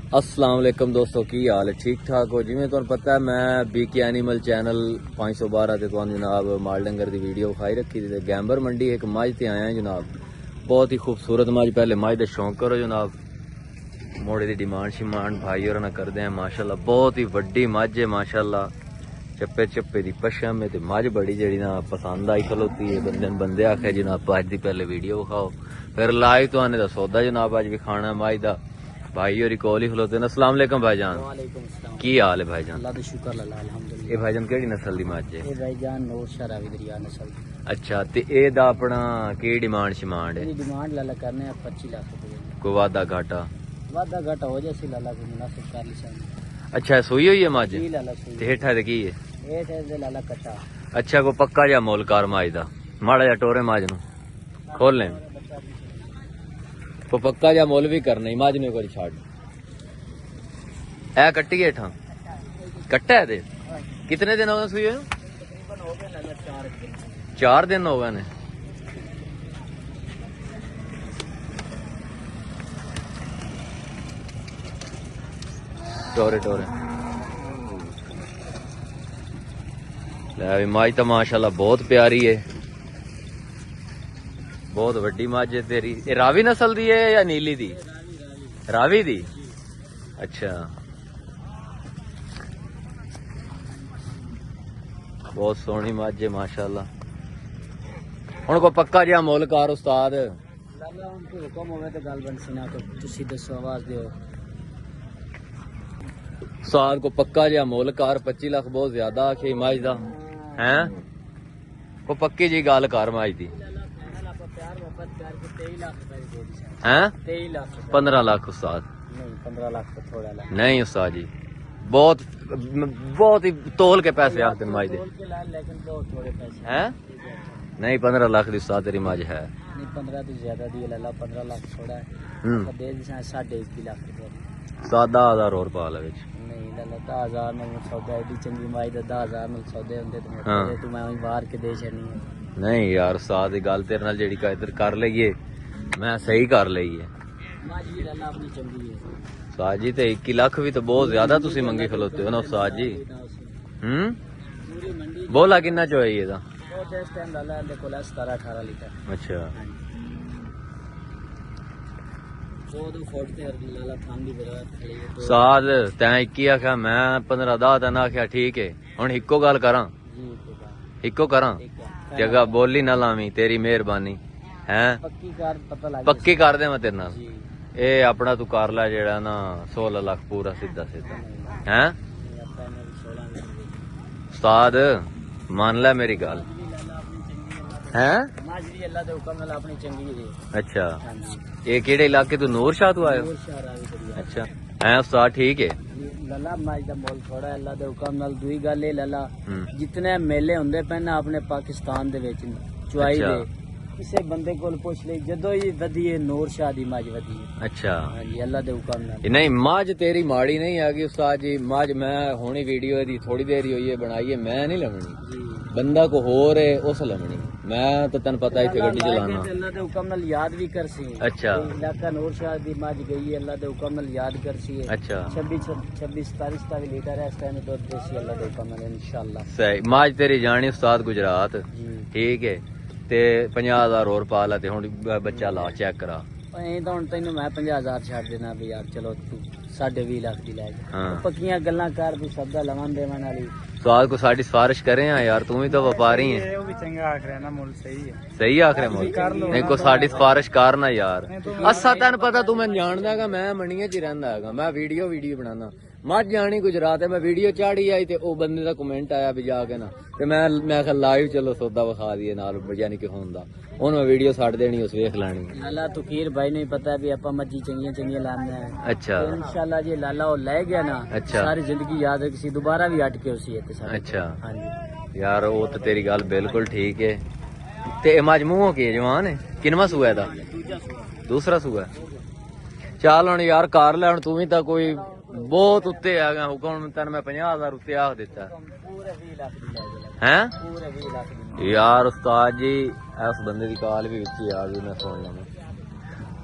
अस्सलाम वालेकुम दोस्तों, की हाल है? ठीक ठाक हो? जिमें तुहानू पता है मैं बीके एनिमल चैनल 512 ते तुहानू जनाब माल डंगर की वीडियो विखाई रखी थी। गैंबर मंडी एक मझ ते आया जनाब, बहुत ही खूबसूरत मझ। पहले मझ दे शौक करो जनाब, मोड़े की डिमांड शिमांड भाई और करते हैं माशाल्लाह। बहुत ही वड्डी मझ है माशाल्लाह, चप्पे चप्पे की पशम है। मझ बड़ी जी ना पसंद आई खलोती है। बंदे आखे जनाब अज की पहले वीडियो विखाओ, फिर लाइव तो आने का सौदा जनाब अज विखाना मझ का। भाई और कॉल ही खलोते हैं। अस्सलाम वालेकुम भाईजान, की हाल है भाईजान? अल्लाह दा शुक्र अल्हम्दुलिल्लाह। ये भाईजान केड़ी नस्ल दी मझ है? ये भाईजान नूर शाह रावी दरिया नस्ल दी। अच्छा, ते एदा अपना की डिमांड शिमांड है? ये डिमांड लाला करने 25 लाख रुपए। कोई वादा घाटा? वादा घाटा हो जाए लाला को मुनासिब कर ली सन। अच्छा, सुई हुई है मझ? जी लाला सुई। ते हेठा दे की है? ये थे दे लाला कटा। अच्छा, को पक्का जा मोल कार मझ दा, माड़ा जा टोरे मझ नु खोल ले। को पक्का जा मोल भी करना ही मझ ने कोई छाड़। ए कट्टी हेठा कट्टा है? कितने दिन हो गए सुई? तकरीबन हो गए लाला 4 दिन। 4 दिन हो गए ने। टोरे टोरे मझ तो माशाल्लाह बहुत प्यारी है, बहुत वड्डी मझ है तेरी। ये रावी नस्ल दी है या नीली दी? रावी दी। अच्छा, बहुत सोहनी मझ है माशाल्लाह। हुण को पक्का जिहा मुल कार उस्ताद? लाला उनको हुक्म होवे ते गल बन सीना तो तुसी दसो, आवाज दियो। उस्ताद को पक्का जिहा मुल कार 25 लाख बहुत ज्यादा आखे मझ दा हैं। को पक्की जी गल कर मझ दी प्यार मोहब्बत करके 23 लाख रुपए दे दी हैं। 23 लाख 15 लाख उस्ताद? नहीं 15 लाख तो थोड़ा ला। नहीं उस्ताद जी, बहुत ही तोल के पैसे आखते मझ दे के ला, लेकिन बहुत थोड़े पैसे हैं। नहीं 15 लाख की उस्ताद तेरी मझ है। नहीं 15 तो ज्यादा दी लाला, 15 लाख थोड़ा है। दे दी 21.5 लाख रुपए। 10,000 और पा ले विच। नहीं लाला 10,000 में सौदा एडी चंगी माई दा 10,000 में सौदे होंदे हाँ। तो मैं वही बाहर के दे छड़नी है। नहीं यार उस्ताद दी गल तेरे नाल जेड़ी इधर कर लईए, मैं सही कर लई है। माज भी लाला अपनी चंगी है उस्ताद जी, ते 21 लाख भी तो बहुत ज्यादा तुसी मंगे खलोते हो ना उस्ताद जी। पूरी मंडी बोला किन्ना चो है एदा? तो इस टाइम लाला दे कोला 17-18 लीटर। अच्छा, दो फुट ते लाला थान दी बराबर खड़ी है। उस्ताद तैं 21 आख्या, मैं 15-10 तैं आख्या, ठीक है। हुण इक्को गल करां? जी इक्को करां? ठीक है। जगह बोली ना लावी, तेरी मेहरबानी हैं। पक्की कार पता लग पक्की कर दे मैं तेरे नाल। जी ए अपना तू कर लै जेड़ा ना 16 लाख पूरा सीधा सीधा हैं। उस्ताद मान ले मेरी गल हैं। माजरी अल्लाह दे हुक्म नाल अपनी चंगी है। अच्छा, हां जी। ये केड़े इलाके तू नूर शाह तू आयो? नूर शाह रावी दरिया। अच्छा हैं उस्ताद, ठीक है। लाला माज दा मोल थोड़ा है अल्लाह दे हुक्म नाल। दूई गल है लाला, हम्म। जितने मेले हुंदे पे ना अपने पाकिस्तान दे विच चुआई अच्छा। दे, किसे बंदे कोल पुछ ले, जदों ही वधी है नूर शाह दी मज वधी है। अच्छा, हां जी, अल्लाह दे हुक्म नाल। नहीं मझ तेरी माड़ी नहीं आगी उस्ताद जी। मझ मैं हुणी वीडियो दी थोड़ी देर ही हुई है बनाई है, मैं नहीं लवनी। जी बंदा को होर है उस लवनी। मैं तो तन पता इथे गड्डी चलाना। अल्लाह दे हुक्म नाल याद भी करसी। अच्छा। इलाका नूर शाह दी मज गई है, अल्लाह दे हुक्म नाल याद करसी है। अच्छा, 26-27 लीटर है इस टाइम दूध देसी, अल्लाह दे हुक्म नाल इंशाअल्लाह। सही। मझ तेरी जानी उस्ताद गुजरात, जी ठीक है। ते 50,000 और पा ला ते हुण बच्चा ला चेक करा। ऐ तो हुण तैनू मैं 50,000 छੱਡ देना भी यार, चलो तू 20.5 लाख दी ले जा। हाँ। पक्कियां गल्लां कर, तू सब्दा लवन देवन वाली। उस्ताद को साडी सिफारिश करे हैं यार, तू ही तो व्यापारी है। वो भी चंगा आख रहा है ना, मुल सही है। सही आखरे मोल नहीं को साडी सिफारिश करना यार। असा तेन पता तू मैं जानदा हैगा, मैं मणिया च रहिंदा हैगा, मैं वीडियो बनाना। मझ जानी गुजरात है, मैं वीडियो चाड़ी आई ते ओ बंदे दा कमेंट आया भी जाके ना, ते मैं आखिया लाइव चलो सौदा विखा दिए नाल, यानी कि होंदा हुण मैं वीडियो छड्ड देनी, उस वेख लैनी। लाला तुकीर भाई ने पता भी आपा मज्जी चंगियां लाना है। अच्छा, तो इंशाल्लाह जी लाला वो ले गया ना, अच्छा। सारी जिंदगी याद रखसी, दोबारा भी अटके उसी है सारे। अच्छा हां जी यार, वो तो तेरी गल बिल्कुल ठीक है। ते मजमूह की जवान है, किनवा सूआ दा? दूसरा सूआ। चल हुण यार कर ले, हुण तू भी तो कोई बहुत उत्ते आ गया। हुक्म तेन मैं 50,000 उत्ते आख दिता पूरे 20 लाख दी ले जा। हैं। पूरे 20 लाख दी। यार उस्ताद जी, इस बंदे की कॉल भी विच ही आ गई, मैं सुन लेना।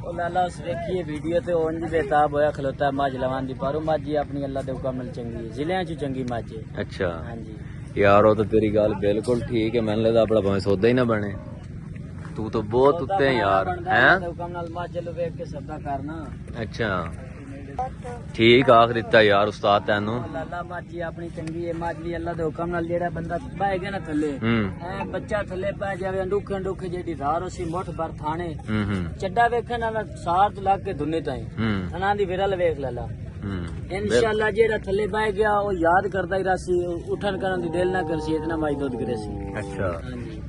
ਉਹ ਲਾਲਾ ਉਸ ਵੇਖੀਏ ਵੀਡੀਓ ਤੇ ਉਂਝ ਬੇਤਾਬ ਹੋਇਆ ਖਲੋਤਾ ਮੱਝ ਲਵਾਂ ਦੀ ਪਰ ਉਹ ਮੱਝ ਹੀ ਆਪਣੀ ਅੱਲਾ ਦੇ ਹੁਕਮ ਨਾਲ ਚੰਗੀ ਹੈ ਜ਼ਿਲ੍ਹਿਆਂ 'ਚ ਚੰਗੀ ਮੱਝ ਹੈ ਅੱਛਾ ਹਾਂਜੀ ਯਾਰ ਉਹ ਤਾਂ ਤੇਰੀ ਗੱਲ ਬਿਲਕੁਲ ਠੀਕ ਹੈ ਮੈਨੂੰ ਲੱਗਦਾ ਆਪਣਾ ਭਾਵੇਂ ਸੌਦਾ ਹੀ ਨਾ ਬਣੇ ਤੂੰ ਤਾਂ ਬਹੁਤ ਉੱਤੇ ਹੈ ਯਾਰ ਹੈ ਹੁਕਮ ਨਾਲ ਮੱਝ ਨੂੰ ਵੇਖ ਕੇ ਸਬਦਾ ਕਰਨਾ ਅੱਛਾ ਠੀਕ ਆਖ ਦਿੱਤਾ ਯਾਰ ਉਸਤਾਦ ਤੈਨੂੰ ਲਾਲਾ ਮੱਝ ਹੀ ਆਪਣੀ ਚੰਗੀ ਹੈ ਮੱਝ ਵੀ ਅੱਲਾ ਦੇ ਹੁਕਮ ਨਾਲ ਜਿਹੜਾ ਬੰਦਾ ਬਹਿ ਗਿਆ ਨਾ ਥੱਲੇ ਐ ਬੱਚਾ ਥੱਲੇ ਪੈ ਜਾਵੇ ਅੰਡੂਖੇ ਅੰਡੂਖੇ ਜਿਹੜੀ ਧਾਰ ਉਸੀ ਮੁੱਠ ਭਰ ਥਾਣੇ ਚੱਡਾ ਵੇਖਣ ਨਾਲ ਸਾਥ ਲੱਗ ਕੇ ਧੁੰਨੇ ਤਾਈ ਥਣਾ ਦੀ ਵਿਰਲ ਵੇਖ ਲਾਲਾ ਇਨਸ਼ਾਅੱਲਾ ਜਿਹੜਾ ਥੱਲੇ ਬਹਿ ਗਿਆ ਉਹ ਯਾਦ ਕਰਦਾ ਹੀ ਰਾਸੀ ਉਠਣ ਕਰਨ ਦੀ ਦਿਲ ਨਾ ਕਰਸੀ ਇਤਨਾ ਮਾਈ ਦੁੱਧ ਕਰੇ ਸੀ ਅੱਛਾ ਹਾਂਜੀ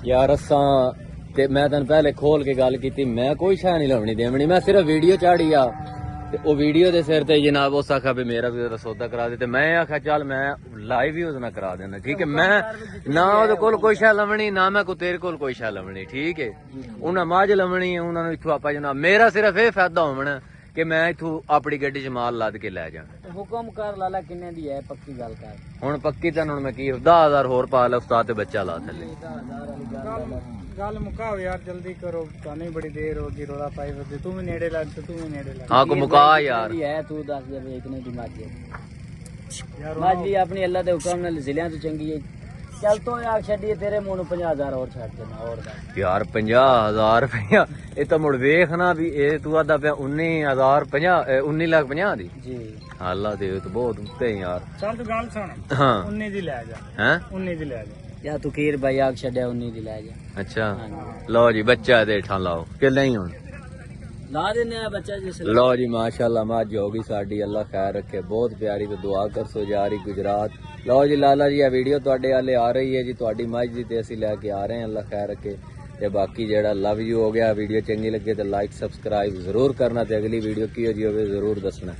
ਯਾਰ ਅਸਾਂ ਤੇ ਮੈਂ ਤੈਨੂੰ ਪਹਿਲੇ ਖੋਲ ਕੇ ਗੱਲ ਕੀਤੀ ਮੈਂ ਕੋਈ ਸ਼ੈ ਨਹੀਂ ਲਾਉਣੀ ਦੇਵਣੀ ਮੈਂ ਸਿਰਫ ਵੀਡੀਓ ਚਾੜੀ ਆ ਤੇ ਉਹ ਵੀਡੀਓ ਦੇ ਸਿਰ ਤੇ ਜਨਾਬ ਉਸ ਆਖਿਆ ਵੀ ਮੇਰਾ ਵੀ ਸੌਦਾ ਕਰਾ ਦੇ ਤੇ ਮੈਂ ਆਖਿਆ ਚੱਲ ਮੈਂ ਲਾਈਵ ਹੀ ਉਹਦੇ ਨਾਲ ਕਰਾ ਦੇਣਾ ਠੀਕ ਹੈ ਮੈਂ ਨਾ ਉਹਦੇ ਕੋਲ ਕੋਈ ਸ਼ੈ ਲਵਣੀ ਨਾ ਮੈਂ ਕੋ ਤੇਰੇ ਕੋਲ ਕੋਈ ਸ਼ੈ ਲਵਣੀ ਠੀਕ ਹੈ ਉਹਨਾਂ ਮਾਝ ਲਵਣੀ ਹੈ ਉਹਨਾਂ ਨੂੰ ਇੱਥੋਂ ਆਪਾਂ ਜਨਾਬ ਮੇਰਾ ਸਿਰਫ ਇਹ ਫਾਇਦਾ ਹੋਵਣਾ ਕਿ ਮੈਂ ਇੱਥੋਂ ਆਪਣੀ ਗੱਡੀ 'ਚ ਮਾਲ ਲੱਦ ਕੇ ਲੈ ਜਾ ਹੁਕਮ ਕਰ ਲਾਲਾ ਕਿੰਨੇ ਦੀ ਹੈ ਪੱਕੀ ਗੱਲ ਕਰ ਹੁਣ ਪੱਕੀ ਤਾਂ ਹੁਣ ਮੈਂ ਕੀ 10000 ਹੋਰ ਪਾ ਲੈ ਉਸਤਾਦ ਤੇ ਬੱਚਾ ਲਾ ਥੱਲੇ ਗੱਲ ਮੁਕਾਓ ਯਾਰ ਜਲਦੀ ਕਰੋ ਤੁਹਾਨੂੰ ਹੀ ਬੜੀ ਦੇਰ ਹੋ ਗਈ ਰੋਲਾ ਪਾਈ ਫਿਰਦੇ ਤੂੰ ਵੀ ਨੇੜੇ ਲੱਗ ਤੇ ਤੂੰ ਵੀ ਨੇੜੇ ਲੱਗ ਹਾਂ ਕੋ ਮੁਕਾ ਯਾਰ ਹੈ ਤੂੰ ਦੱਸ ਦੇ ਵੇਖਣੇ ਦੀ ਮੱਝ ਯਾਰ ਮੱਝ ਵੀ ਆਪਣੀ ਅੱਲਾ ਦੇ ਹੁਕਮ ਨਾਲ ਜ਼ਿਲ੍ਹਿਆਂ ਤੋਂ ਚੰਗੀ ਹੈ ਚੱਲ ਤੋਂ ਆ ਛੱਡੀਏ ਤੇਰੇ ਮੂੰਹ ਨੂੰ 50000 ਹੋਰ ਛੱਡ ਦੇਣਾ ਹੋਰ ਦਾ ਯਾਰ 50000 ਰੁਪਇਆ ਇਹ ਤਾਂ ਮੁੜ ਵੇਖਣਾ ਵੀ ਇਹ ਤੂੰ ਆਦਾ ਪਿਆ 19,50,000 ਦੀ ਜੀ ਹਾਲਾ ਦੇ ਤਾਂ ਬਹੁਤ ਉੱਤੇ ਯਾਰ ਚੱਲ ਤੂੰ ਗੱਲ ਸੁਣ ਹਾਂ 19 ਦੀ ਲੈ ਜਾ ਹੈ 19 ਦੀ ਲੈ ਜਾ ਯਾ ਤੂੰ ਕੀਰ ਬਾਈ ਆਗ ਛੱਡਿਆ 19 ਦੀ ਲੈ ਜਾ ਅੱਛਾ ਲਓ ਜੀ ਬੱਚਾ ਦੇ ਠਾਂ ਲਾਓ ਕਿ ਨਹੀਂ ਹੁਣ ਲਾ ਦੇਨੇ ਆ ਬੱਚਾ ਜਿਸ ਲਓ ਜੀ ਮਾਸ਼ਾਅੱਲਾ ਮੱਝ ਹੋ ਗਈ ਸਾਡੀ ਅੱਲਾ ਖੈਰ ਰੱਖੇ ਬਹੁਤ ਪਿਆਰੀ ਤੇ ਦੁਆ ਕਰਸੋ ਜਾ ਰਹੀ ਗੁਜਰਾਤ ਲਓ ਜੀ ਲਾਲਾ ਜੀ ਇਹ ਵੀਡੀਓ ਤੁਹਾਡੇ ਵਾਲੇ ਆ ਰਹੀ ਹੈ ਜੀ ਤੁਹਾਡੀ ਮੱਝ ਦੀ ਤੇ ਅਸੀਂ ਲੈ ਕੇ ਆ ਰਹੇ ਹਾਂ ਅੱਲਾ ਖੈਰ ਰੱਖੇ ਤੇ ਬਾਕੀ ਜਿਹੜਾ ਲਵ ਯੂ ਹੋ ਗਿਆ ਵੀਡੀਓ ਚੰਗੀ ਲੱਗੇ ਤੇ ਲਾਈਕ ਸਬਸਕ੍ਰਾਈਬ ਜ਼ਰੂਰ ਕਰਨਾ ਤੇ ਅਗਲੀ ਵੀਡੀਓ ਕੀ ਹੋ ਜੀ ਹੋਵੇ ਜ਼ਰੂਰ ਦੱਸਣਾ